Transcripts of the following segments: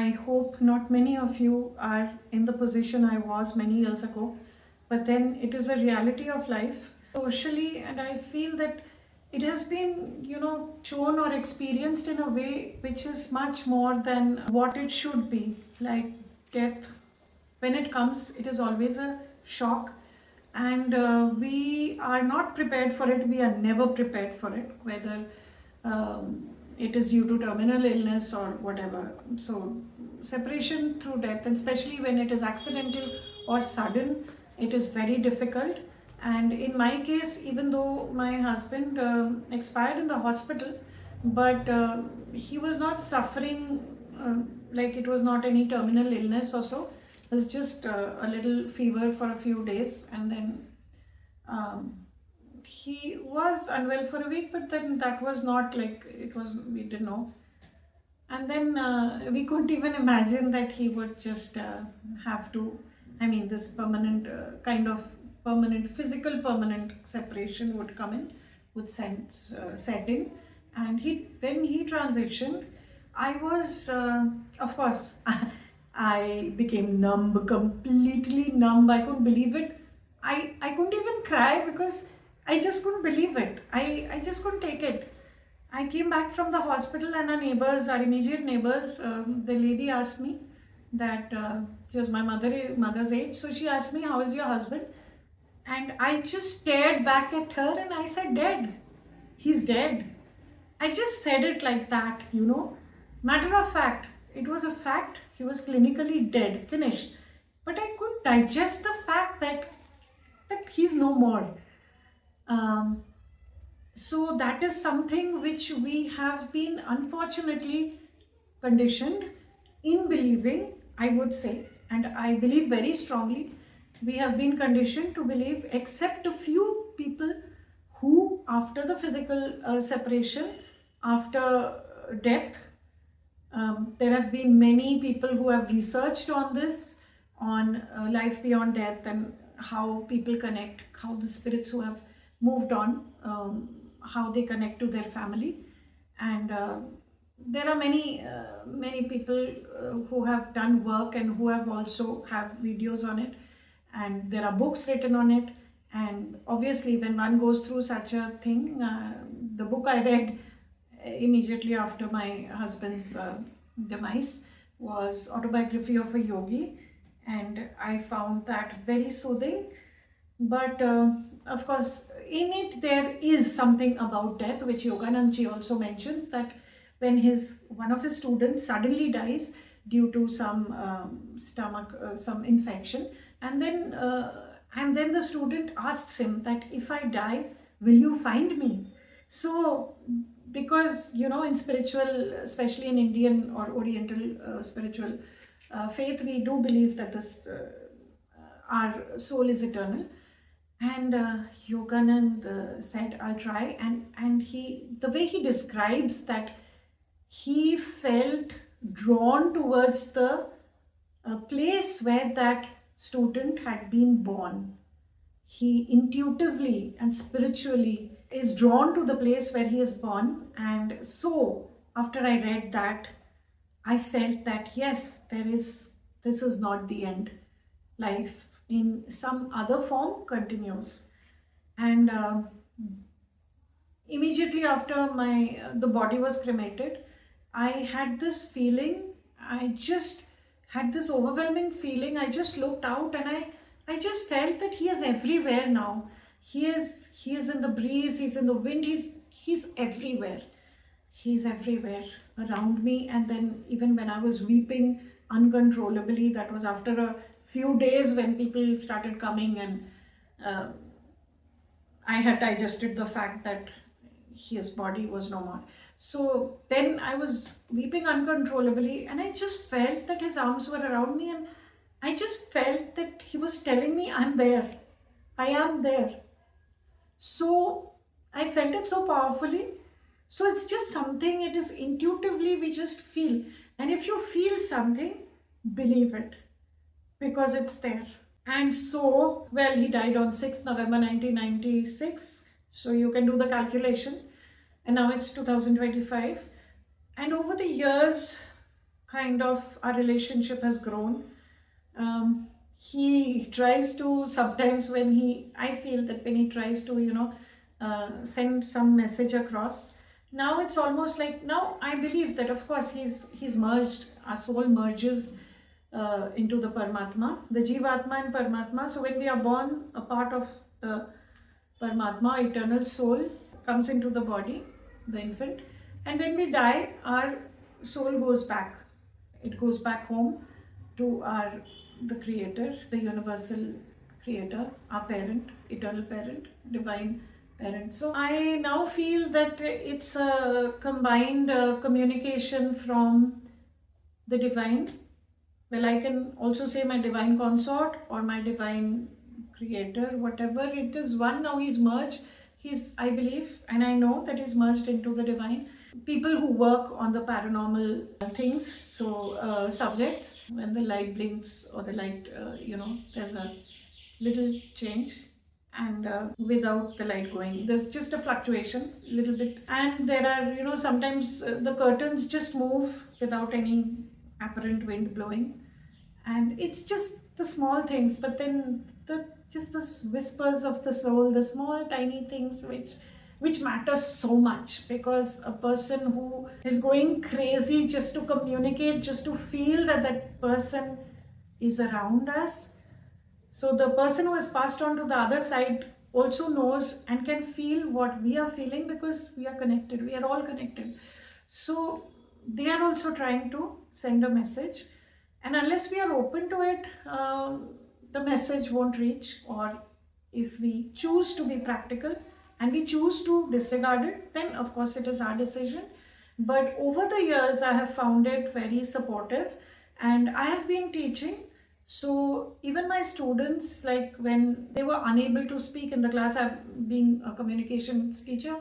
I hope not many of you are in the position I was many years ago, but then it is a reality of life socially, and I feel that it has been, shown or experienced in a way which is much more than what it should be. Like death, when it comes, it is always a shock, and we are not prepared for it. We are never prepared for it, whether it is due to terminal illness or whatever. So separation through death, and especially when it is accidental or sudden, it is very difficult. And in my case, even though my husband expired in the hospital, but he was not suffering, like it was not any terminal illness or so. It was just a little fever for a few days, and then um, he was unwell for a week, but then that was not like it was, we didn't know. And then we couldn't even imagine that he would just have to, I mean, this permanent kind of permanent, physical permanent separation would come in, would set in. And when he transitioned, I was, of course, I became numb, completely numb. I couldn't believe it. I couldn't even cry because I just couldn't believe it. I just couldn't take it. I came back from the hospital, and our neighbors, our immediate neighbors, the lady asked me that she was my mother's age. So she asked me, "How is your husband?" And I just stared back at her and I said, "Dead. He's dead." I just said it like that. Matter of fact, it was a fact. He was clinically dead, finished. But I couldn't digest the fact that he's no more. Um, so that is something which we have been unfortunately conditioned in believing, I would say, and I believe very strongly, we have been conditioned to believe, except a few people who, after the physical separation, after death, there have been many people who have researched on this, on life beyond death, and how people connect, how the spirits who have moved on, how they connect to their family. And there are many people who have done work and who have also have videos on it, and there are books written on it. And obviously, when one goes through such a thing, the book I read immediately after my husband's demise was Autobiography of a Yogi, and I found that very soothing. But of course, in it there is something about death, which Yoganandji also mentions, that when one of his students suddenly dies due to some stomach, some infection, and then the student asks him that, "If I die, will you find me?" So, because in spiritual, especially in Indian or Oriental spiritual faith, we do believe that this our soul is eternal. And Yoganand said, "I'll try." And the way he describes that, he felt drawn towards the place where that student had been born. He intuitively and spiritually is drawn to the place where he is born. And so, after I read that, I felt that yes, this is not the end. Life in some other form continues. And immediately after the body was cremated, I had this feeling. I just had this overwhelming feeling. I just looked out, and I just felt that he is everywhere now. He is in the breeze, he's in the wind, he's everywhere. He's everywhere around me. And then even when I was weeping uncontrollably, that was after a few days when people started coming, and uh, I had digested the fact that his body was no more. So then I was weeping uncontrollably, and I just felt that his arms were around me, and I just felt that he was telling me, "I'm there. I am there." So I felt it so powerfully. So it's just something, it is intuitively, we just feel. And if you feel something, believe it, because it's there. And so, well, he died on 6th November 1996. So you can do the calculation. And now it's 2025. And over the years, kind of our relationship has grown. He tries to sometimes when I feel that when he tries to, send some message across, now it's almost like, now I believe that of course he's merged, our soul merges into the Paramatma, the Jivatma and Paramatma. So when we are born, a part of the Paramatma, eternal soul, comes into the body, the infant, and when we die, our soul goes back. It goes back home to our the Creator, the universal Creator, our parent, eternal parent, divine parent. So I now feel that it's a combined communication from the divine. Well, I can also say my divine consort or my divine creator, whatever it is, one now he's merged. He's, I believe, and I know that he's merged into the divine. People who work on the paranormal things, so subjects, when the light blinks or the light, there's a little change, and without the light going there's just a fluctuation little bit, and there are, sometimes the curtains just move without any apparent wind blowing, and it's just the small things, but then the just the whispers of the soul, the small tiny things which matters so much, because a person who is going crazy just to communicate, just to feel that that person is around us, so the person who has passed on to the other side also knows and can feel what we are feeling, because we are connected, we are all connected. So they are also trying to send a message, and unless we are open to it, the message won't reach. Or if we choose to be practical and we choose to disregard it, then of course it is our decision. But over the years, I have found it very supportive, and I have been teaching. So even my students, like when they were unable to speak in the class, I've being a communications teacher,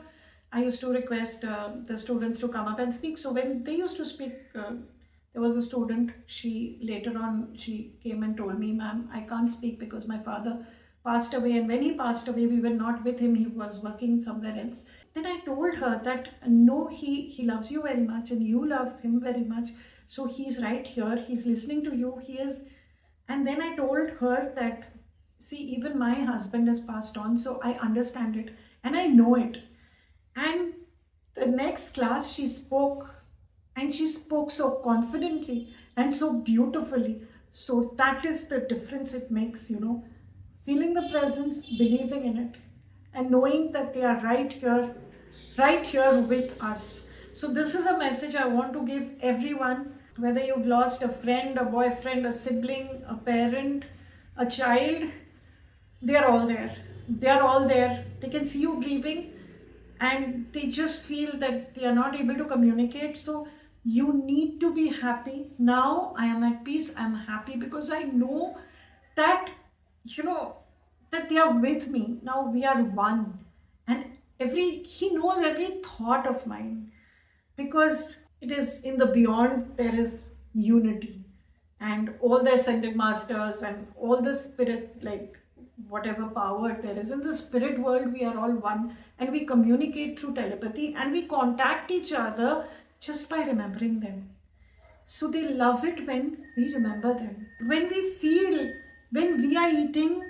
I used to request the students to come up and speak. So when they used to speak, there was a student, she later on, she came and told me, ma'am, I can't speak because my father passed away. And when he passed away, we were not with him, he was working somewhere else. Then I told her that no, he loves you very much and you love him very much. So he's right here, he's listening to you, he is. And then I told her that, see, even my husband has passed on, so I understand it and I know it. And the next class she spoke, and she spoke so confidently and so beautifully. So that is the difference it makes, feeling the presence, believing in it, and knowing that they are right here with us. So this is a message I want to give everyone, whether you've lost a friend, a boyfriend, a sibling, a parent, a child, they are all there. They are all there. They can see you grieving and they just feel that they are not able to communicate. So you need to be happy. Now I am at peace. I'm happy because I know that, that they are with me. Now we are one. And he knows every thought of mine, because it is in the beyond, there is unity, and all the ascended masters and all the spirit, like whatever power there is in the spirit world, we are all one, and we communicate through telepathy and we contact each other just by remembering them. So they love it when we remember them, when we feel, when we are eating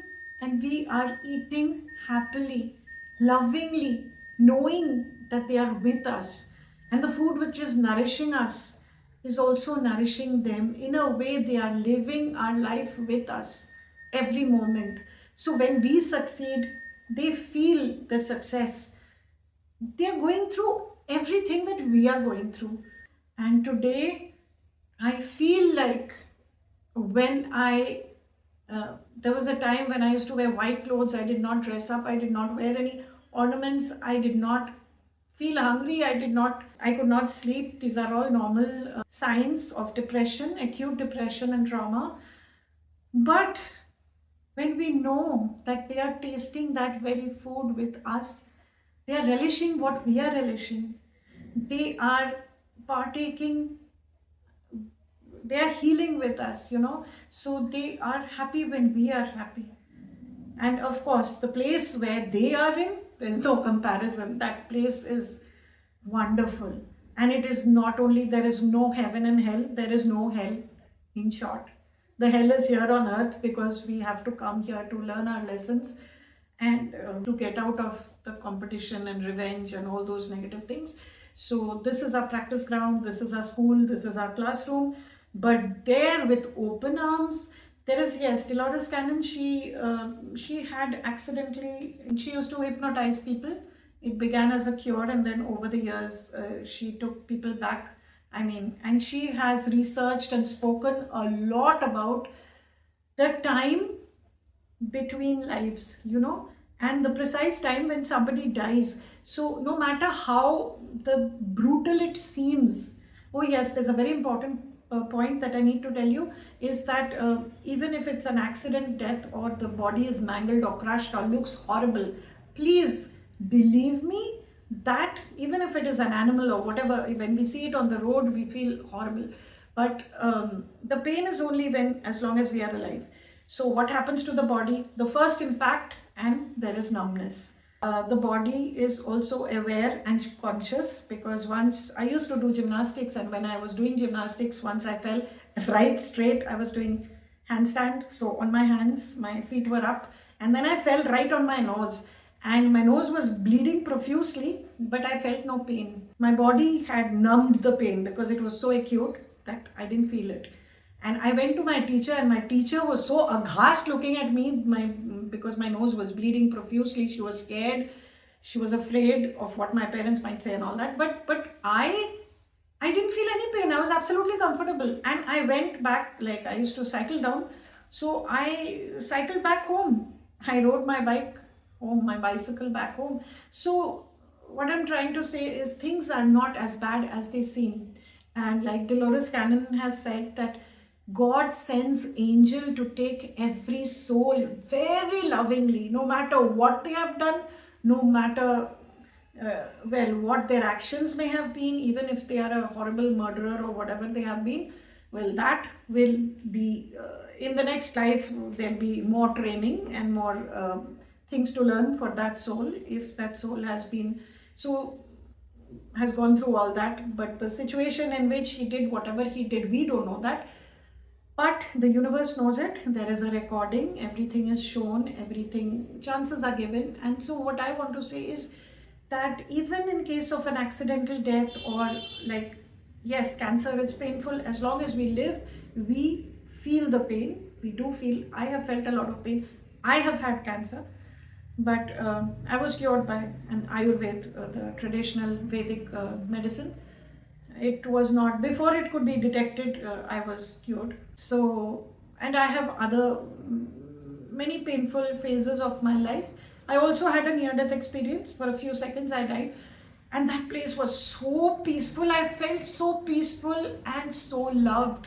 and we are eating happily, lovingly, knowing that they are with us, and the food which is nourishing us is also nourishing them. In a way, they are living our life with us every moment. So when we succeed, they feel the success. They are going through everything that we are going through. And today, I feel like when there was a time when I used to wear white clothes, I did not dress up, I did not wear any ornaments, I did not feel hungry, I could not sleep. These are all normal signs of depression, acute depression and trauma. But when we know that they are tasting that very food with us, they are relishing what we are relishing, they are partaking, they are healing with us, so they are happy when we are happy. And of course, the place where they are in, there's no comparison. That place is wonderful. And it is not only, there is no heaven and hell, there is no hell, in short. The hell is here on earth because we have to come here to learn our lessons and to get out of the competition and revenge and all those negative things. So this is our practice ground, this is our school, this is our classroom. But there with open arms, there is, yes, Dolores Cannon, she had accidentally, she used to hypnotize people. It began as a cure, and then over the years, she took people back. I mean, and she has researched and spoken a lot about the time between lives, and the precise time when somebody dies. So, no matter how the brutal it seems, oh yes, there's a very important point that I need to tell you is that even if it's an accident death or the body is mangled or crushed or looks horrible, please believe me that even if it is an animal or whatever, when we see it on the road, we feel horrible. But the pain is only when, as long as we are alive. So what happens to the body? The first impact, and there is numbness. The body is also aware and conscious, because once I used to do gymnastics, and when I was doing gymnastics, once I fell right straight. I was doing handstand, so on my hands, my feet were up, and then I fell right on my nose, and my nose was bleeding profusely, but I felt no pain. My body had numbed the pain because it was so acute that I didn't feel it. And I went to my teacher, and my teacher was so aghast looking at me, because my nose was bleeding profusely. She was scared. She was afraid of what my parents might say and all that. But I didn't feel any pain. I was absolutely comfortable. And I went back, like I used to cycle down. So I cycled back home. I rode my bike home, my bicycle back home. So what I'm trying to say is things are not as bad as they seem. And like Dolores Cannon has said, that God sends angel to take every soul very lovingly, no matter what they have done, no matter what their actions may have been, even if they are a horrible murderer or whatever they have been. Well, that will be in the next life. There'll be more training and more things to learn for that soul, if that soul has gone through all that. But the situation in which he did whatever he did, we don't know that. But the universe knows it. There is a recording, everything is shown, everything, chances are given. And so what I want to say is that even in case of an accidental death, or like, yes, cancer is painful. As long as we live, we feel the pain. We do feel, I have felt a lot of pain. I have had cancer, but I was cured by an Ayurveda, the traditional Vedic medicine. It was not, before it could be detected, I was cured. So, and I have other many painful phases of my life. I also had a near death experience. For a few seconds I died, and that place was so peaceful. I felt so peaceful and so loved.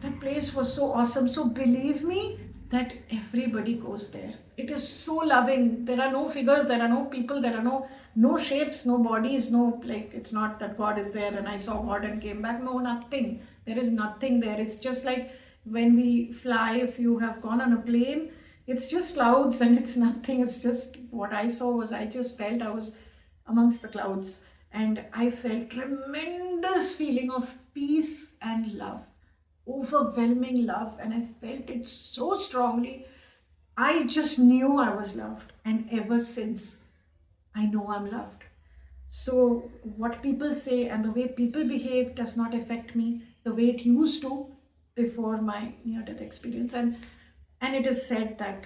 That place was so awesome. So believe me that everybody goes there. It is so loving. There are no figures, there are no people, there are no shapes, no bodies, no, like, it's not that God is there and I saw God and came back. No, nothing. There is nothing there. It's just like when we fly, if you have gone on a plane, it's just clouds and it's nothing. It's just, what I saw was, I just felt I was amongst the clouds, and I felt tremendous feeling of peace and love, overwhelming love, and I felt it so strongly. I just knew I was loved, and ever since I know I'm loved. So what people say and the way people behave does not affect me the way it used to before my near death experience. And it is said that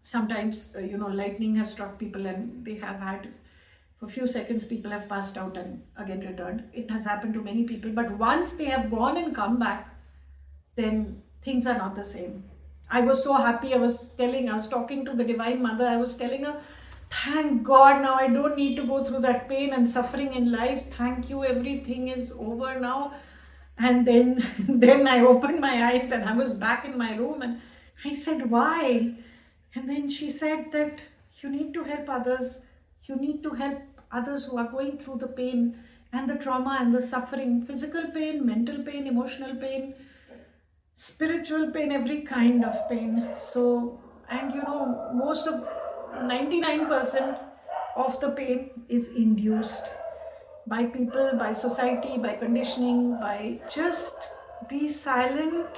sometimes lightning has struck people, and they have had, for a few seconds, people have passed out and again returned. It has happened to many people, but once they have gone and come back, then things are not the same. I was so happy. I was talking to the Divine Mother. I was telling her, thank God, now I don't need to go through that pain and suffering in life. Thank you, everything is over now. And then then I opened my eyes and I was back in my room, and I said, why? And then she said that you need to help others. You need to help others who are going through the pain and the trauma and the suffering, physical pain, mental pain, emotional pain, spiritual pain, every kind of pain. So, and most of 99% of the pain is induced. by people, by society, by conditioning, by just be silent.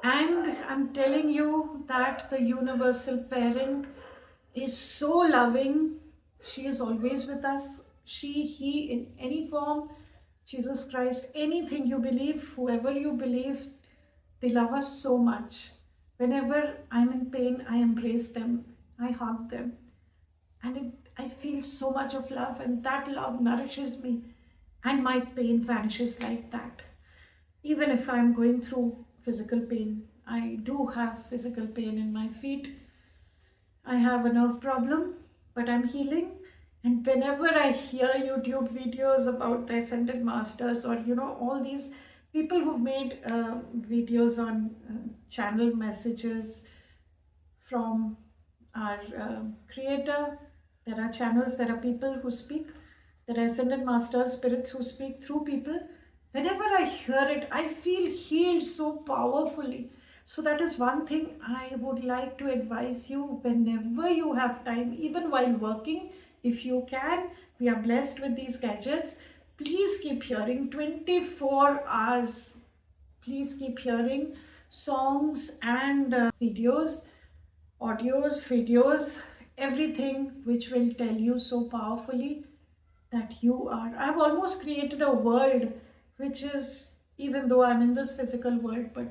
And I'm telling you that the universal parent is so loving. She is always with us. She, he, in any form, Jesus Christ, anything you believe, whoever you believe, they love us so much. Whenever I'm in pain, I embrace them, I hug them, and I feel so much of love, and that love nourishes me, and my pain vanishes like that. Even if I'm going through physical pain, I do have physical pain in my feet. I have a nerve problem, but I'm healing. And whenever I hear YouTube videos about the Ascended Masters, or all these people who've made videos on channel messages from our creator, there are channels, there are people who speak, there are Ascended Masters, spirits who speak through people. Whenever I hear it, I feel healed so powerfully. So that is one thing I would like to advise you: whenever you have time, even while working, if you can, we are blessed with these gadgets. Please keep hearing 24 hours. Please keep hearing songs and videos, audios, videos, everything which will tell you so powerfully that you are. I've almost created a world which is, even though I'm in this physical world, but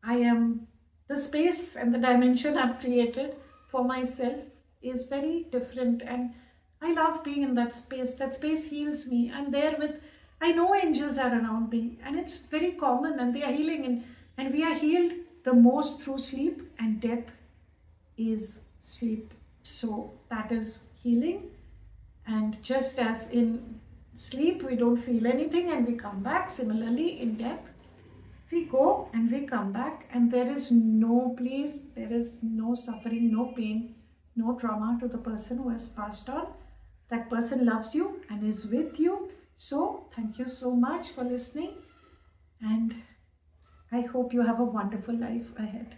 I am, the space and the dimension I've created for myself is very different, and I love being in that space. That space heals me. I'm there with, I know angels are around me, and it's very common, and they are healing, and we are healed the most through sleep, and death is sleep. So that is healing. And just as in sleep we don't feel anything and we come back, similarly in death we go and we come back, and there is no place, there is no suffering, no pain, no trauma to the person who has passed on. That person loves you and is with you. So thank you so much for listening, and I hope you have a wonderful life ahead.